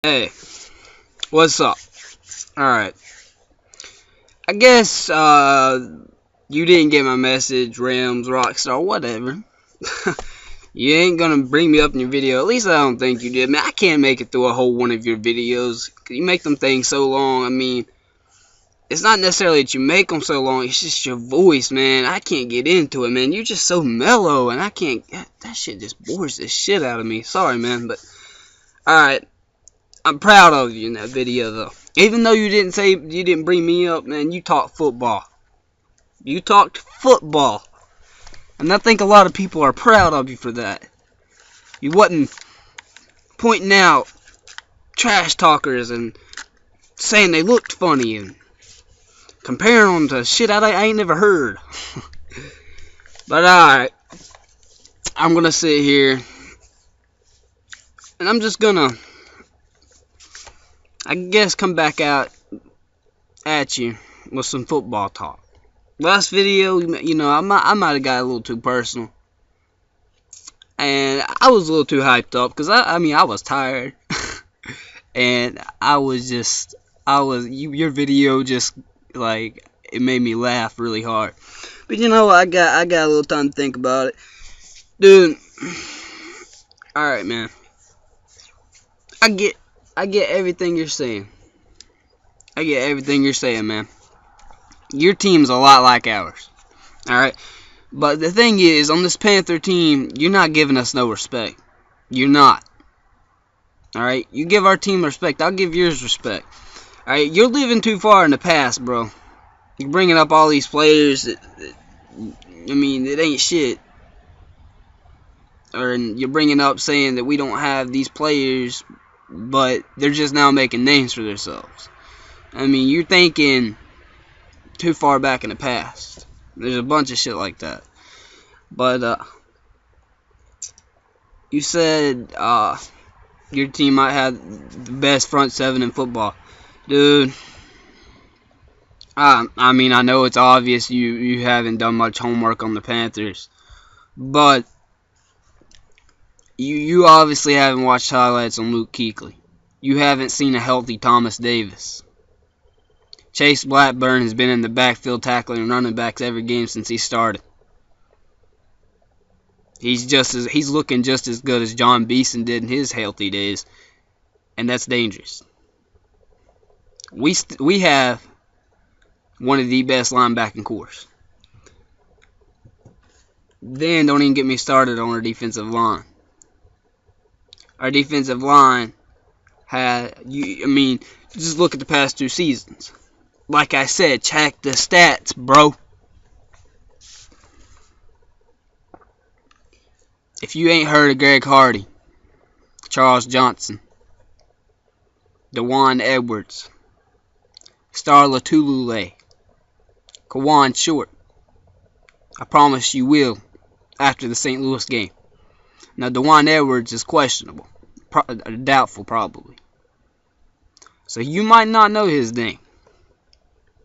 Hey, what's up? Alright, I guess, you didn't get my message, Rams, Rockstar, whatever. You ain't gonna bring me up in your video, at least I don't think you did. Man, I can't make it through a whole one of your videos. You make them things so long, I mean, it's not necessarily that you make them so long, it's just your voice, man. I can't get into it, man. You're just so mellow, and I can't, that shit just bores the shit out of me. Sorry, man, but, alright. I'm proud of you in that video, though. Even though you didn't bring me up, man, you talked football. You talked football. And I think a lot of people are proud of you for that. You wasn't pointing out trash talkers and saying they looked funny and comparing them to shit I ain't never heard. But alright, I'm gonna sit here and I'm just gonna, I guess, come back out at you with some football talk. Last video, you know, I might have got a little too personal. And I was a little too hyped up because, I mean, I was tired. And your video just, like, it made me laugh really hard. But you know what, I got a little time to think about it. Dude, alright, man. I get everything you're saying. I get everything you're saying, man. Your team's a lot like ours. Alright? But the thing is, on this Panther team, you're not giving us no respect. You're not. Alright? You give our team respect, I'll give yours respect. Alright? You're living too far in the past, bro. You're bringing up all these players that I mean, it ain't shit. Or you're bringing up saying that we don't have these players, but they're just now making names for themselves. I mean, you're thinking too far back in the past. There's a bunch of shit like that. But, you said, your team might have the best front seven in football. Dude, I mean, I know it's obvious you haven't done much homework on the Panthers. But you obviously haven't watched highlights on Luke Kuechly. You haven't seen a healthy Thomas Davis. Chase Blackburn has been in the backfield tackling running backs every game since he started. He's looking just as good as John Beeson did in his healthy days, and that's dangerous. We have one of the best linebacking corps. Then don't even get me started on our defensive line. Our defensive line just look at the past 2 seasons. Like I said, check the stats, bro. If you ain't heard of Greg Hardy, Charles Johnson, Dewan Edwards, Star Latulule, Kawan Short, I promise you will after the St. Louis game. Now, Dewan Edwards is questionable. Doubtful, probably. So you might not know his name.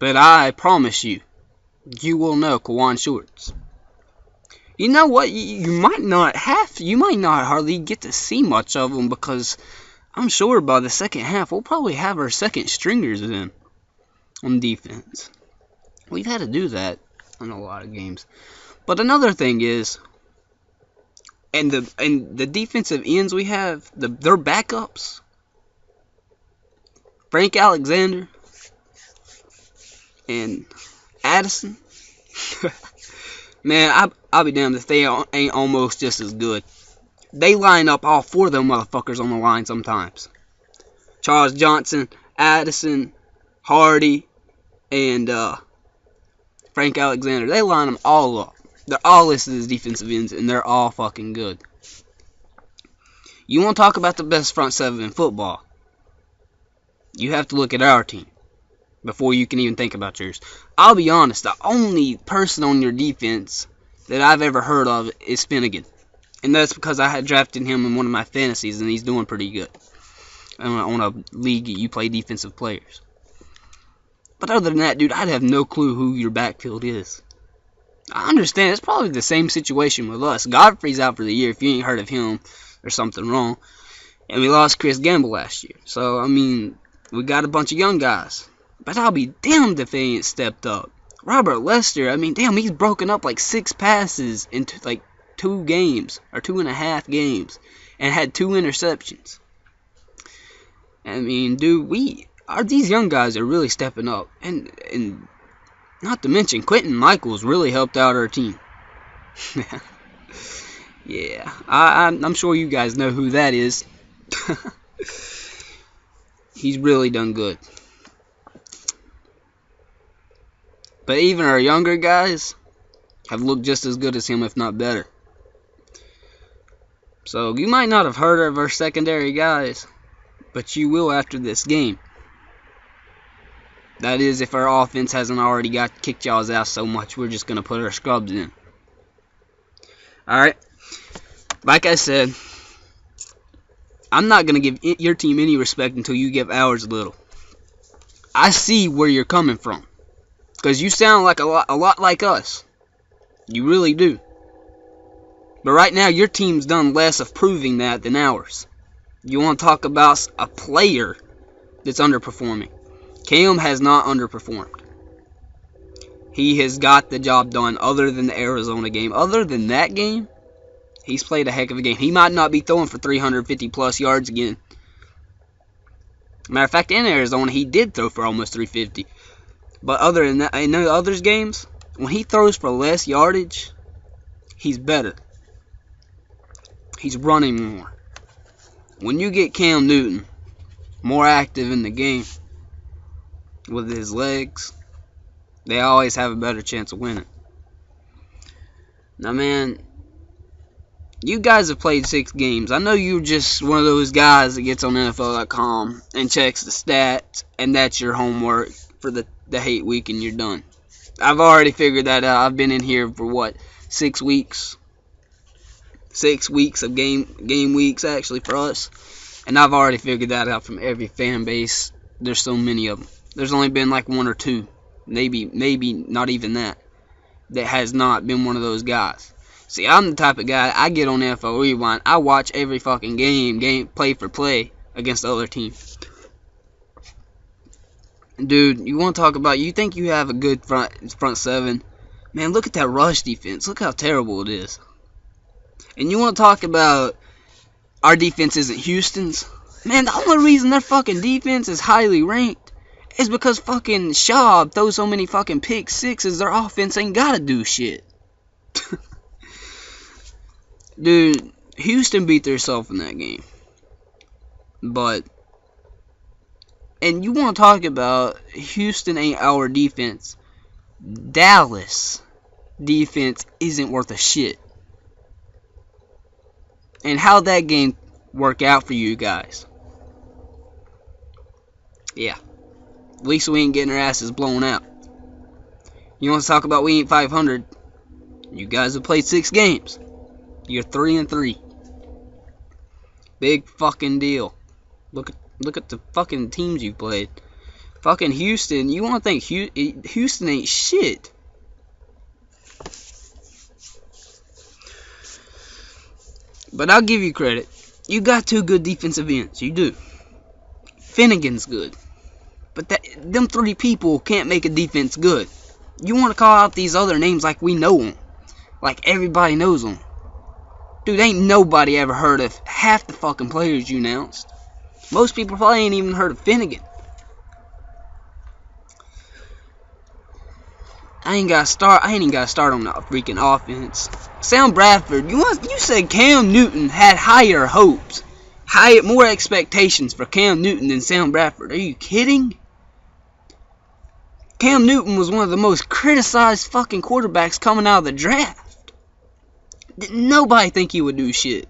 But I promise you, you will know Kawan Shorts. You know what? You might not hardly get to see much of them because I'm sure by the second half we'll probably have our second stringers in on defense. We've had to do that in a lot of games. But another thing is, and the defensive ends we have, their backups, Frank Alexander and Addison, man, I'll be damned if they ain't almost just as good. They line up all 4 of them motherfuckers on the line sometimes. Charles Johnson, Addison, Hardy, and Frank Alexander. They line them all up. They're all listed as defensive ends, and they're all fucking good. You want to talk about the best front seven in football? You have to look at our team before you can even think about yours. I'll be honest, the only person on your defense that I've ever heard of is Finnegan. And that's because I had drafted him in one of my fantasies, and he's doing pretty good. On a league, you play defensive players. But other than that, dude, I'd have no clue who your backfield is. I understand, it's probably the same situation with us. Godfrey's out for the year. If you ain't heard of him, there's something wrong. And we lost Chris Gamble last year. So, I mean, we got a bunch of young guys. But I'll be damned if they ain't stepped up. Robert Lester, I mean, damn, he's broken up like 6 passes into like 2 games, or 2.5 games, and had 2 interceptions. I mean, dude, these young guys are really stepping up. And not to mention, Quentin Michaels really helped out our team. Yeah, I'm sure you guys know who that is. He's really done good. But even our younger guys have looked just as good as him, if not better. So you might not have heard of our secondary guys, but you will after this game. That is, if our offense hasn't already kicked y'all's ass so much, we're just going to put our scrubs in. Alright? Like I said, I'm not going to give your team any respect until you give ours a little. I see where you're coming from. Because you sound like a lot like us. You really do. But right now, your team's done less of proving that than ours. You want to talk about a player that's underperforming. Cam has not underperformed. He has got the job done other than the Arizona game. Other than that game, he's played a heck of a game. He might not be throwing for 350 plus yards again. Matter of fact, in Arizona, he did throw for almost 350. But other than that, in the others games, when he throws for less yardage, he's better. He's running more. When you get Cam Newton more active in the game with his legs, they always have a better chance of winning. Now, man, you guys have played 6 games. I know you're just one of those guys that gets on NFL.com and checks the stats, and that's your homework for the hate week, and you're done. I've already figured that out. I've been in here for what, 6 weeks? 6 weeks of game weeks actually for us, and I've already figured that out from every fan base. There's so many of them. There's only been like 1 or 2, maybe not even that has not been one of those guys. See, I'm the type of guy, I get on NFL Rewind, I watch every fucking game play for play against the other team. Dude, you want to talk about, you think you have a good front 7? Man, look at that rush defense. Look how terrible it is. And you want to talk about our defense isn't Houston's? Man, the only reason their fucking defense is highly ranked is because fucking Schaub throws so many fucking pick sixes, their offense ain't gotta do shit. Dude, Houston beat themselves in that game. But, and you want to talk about Houston ain't our defense. Dallas defense isn't worth a shit. And how'd that game work out for you guys? Yeah. At least we ain't getting our asses blown out. You want to talk about we ain't 500? You guys have played 6 games. You're 3-3. Big fucking deal. Look at the fucking teams you played. Fucking Houston. You want to think Houston ain't shit. But I'll give you credit. You got 2 good defensive ends. You do. Finnegan's good. But them 3 people can't make a defense good. You want to call out these other names like we know them. Like everybody knows them. Dude, ain't nobody ever heard of half the fucking players you announced. Most people probably ain't even heard of Finnegan. I ain't even got to start on the freaking offense. Sam Bradford, you said Cam Newton had higher hopes, more expectations for Cam Newton than Sam Bradford. Are you kidding? Cam Newton was one of the most criticized fucking quarterbacks coming out of the draft. Didn't nobody think he would do shit.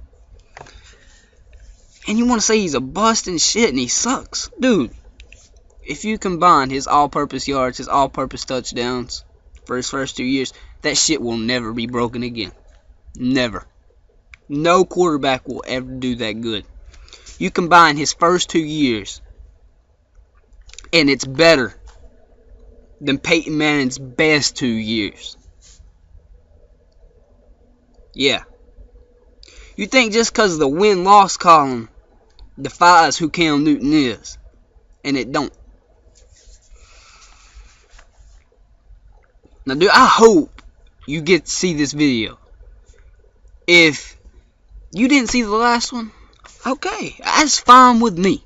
And you want to say he's a bust and shit and he sucks. Dude, if you combine his all-purpose yards, his all-purpose touchdowns for his first 2 years, that shit will never be broken again. Never. No quarterback will ever do that good. You combine his first 2 years, and it's better than Peyton Manning's best 2 years. Yeah. You think just because of the win-loss column defies who Cam Newton is, and it don't. Now, dude, I hope you get to see this video. If you didn't see the last one, okay, that's fine with me.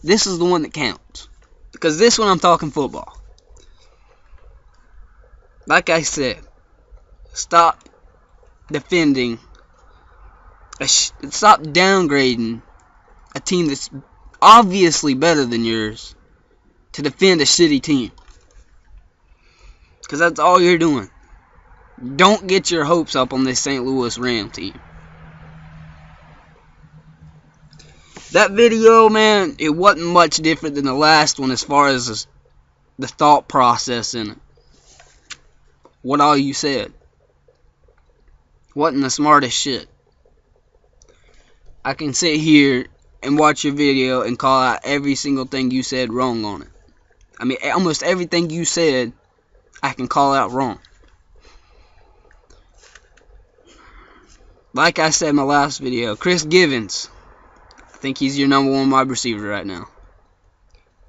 This is the one that counts, because this one I'm talking football. Like I said, stop defending, stop downgrading a team that's obviously better than yours to defend a shitty team. Because that's all you're doing. Don't get your hopes up on this St. Louis Rams team. That video, man, it wasn't much different than the last one as far as the thought process in it. What all you said wasn't the smartest shit. I can sit here and watch your video and call out every single thing you said wrong on it. I mean, almost everything you said, I can call out wrong. Like I said in my last video, Chris Givens, I think he's your #1 wide receiver right now.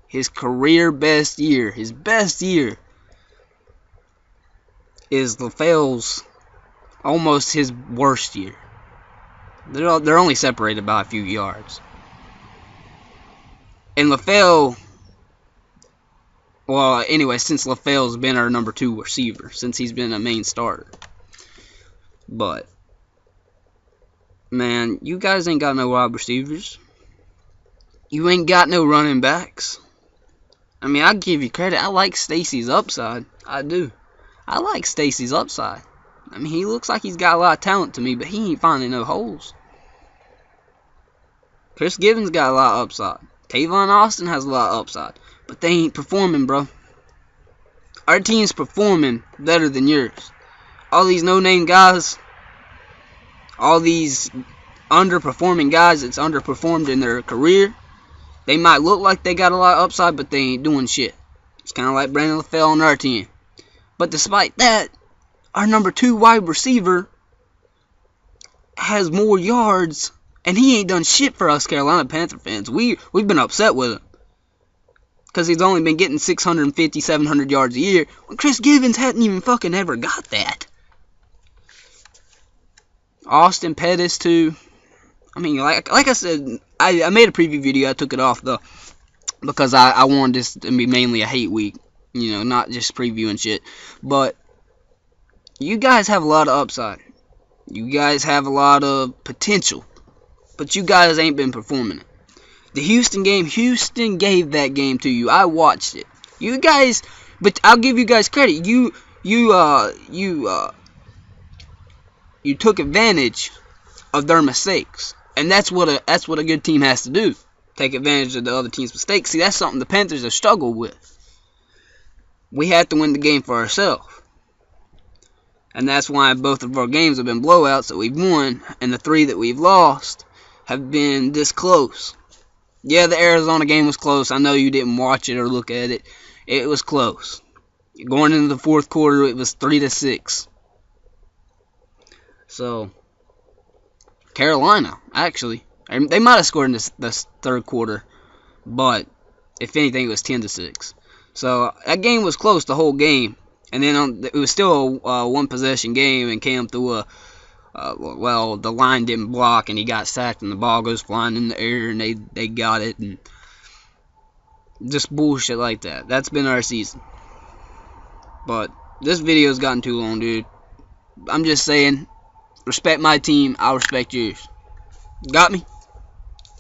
His career best year, his best year, is LaFell's almost his worst year. They're only separated by a few yards. And LaFell, well, anyway, since LaFell's been our #2 receiver, since he's been a main starter. But, man, you guys ain't got no wide receivers. You ain't got no running backs. I mean, I give you credit. I like Stacy's upside. I do. I like Stacy's upside. I mean, he looks like he's got a lot of talent to me, but he ain't finding no holes. Chris Givens got a lot of upside. Tavon Austin has a lot of upside. But they ain't performing, bro. Our team's performing better than yours. All these no-name guys, all these underperforming guys that's underperformed in their career, they might look like they got a lot of upside, but they ain't doing shit. It's kind of like Brandon LaFell on our team. But despite that, our #2 wide receiver has more yards, and he ain't done shit for us Carolina Panther fans. We've been upset with him, because he's only been getting 650, 700 yards a year, when Chris Givens hadn't even fucking ever got that. Austin Pettis, too. I mean, like I said, I made a preview video. I took it off, though, because I wanted this to be mainly a hate week. You know, not just previewing shit. But you guys have a lot of upside. You guys have a lot of potential. But you guys ain't been performing it. The Houston game, Houston gave that game to you. I watched it. You guys, but I'll give you guys credit. You took advantage of their mistakes, and that's what a good team has to do. Take advantage of the other team's mistakes. See, that's something the Panthers have struggled with. We had to win the game for ourselves, and that's why both of our games have been blowouts that we've won, and the 3 that we've lost have been this close. Yeah, the Arizona game was close. I know you didn't watch it or look at it. It was close. Going into the 4th quarter, it was 3-6. So, Carolina, actually, they might have scored in this 3rd quarter, but if anything, it was 10-6. So, that game was close the whole game. And then it was still a one-possession game, and Cam threw well, the line didn't block, and he got sacked, and the ball goes flying in the air, and they got it, and just bullshit like that. That's been our season. But this video's gotten too long, dude. I'm just saying, respect my team, I'll respect yours. Got me?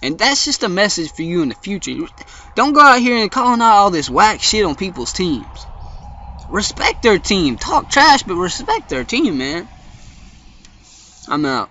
And that's just a message for you in the future. Don't go out here and calling out all this whack shit on people's teams. Respect their team. Talk trash, but respect their team, man. I'm out.